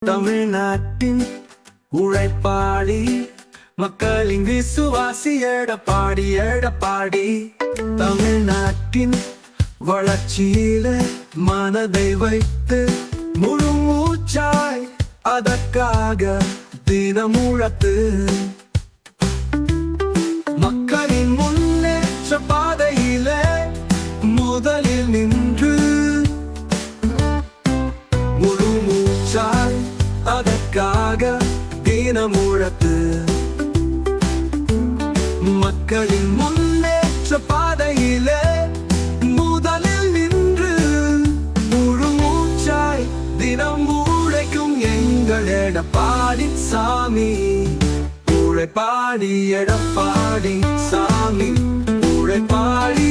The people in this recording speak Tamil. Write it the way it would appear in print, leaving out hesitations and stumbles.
தமிழ்நாட்டின் உழைப்பாளி மக்களின் விசுவாசி எடப்பாடி எடப்பாடி. தமிழ்நாட்டின் வளர்ச்சியில மனதை வைத்து முழு மூச்சாய் அதற்காக தினம் உழைத்து மக்களின் முன்னேற்ற பாதையில முதலில் நின்று முழு மூச்சாய் அதற்காக தினம் உழைத்து மக்களின் முன்னேற்ற பாதையில முதலில் நின்று முழு மூச்சாய் தினம் உழைக்கும் எங்கள் எடப்பாடி சாமி. உழைப்பாடி எடப்பாடி சாமி, உழைப்பாடி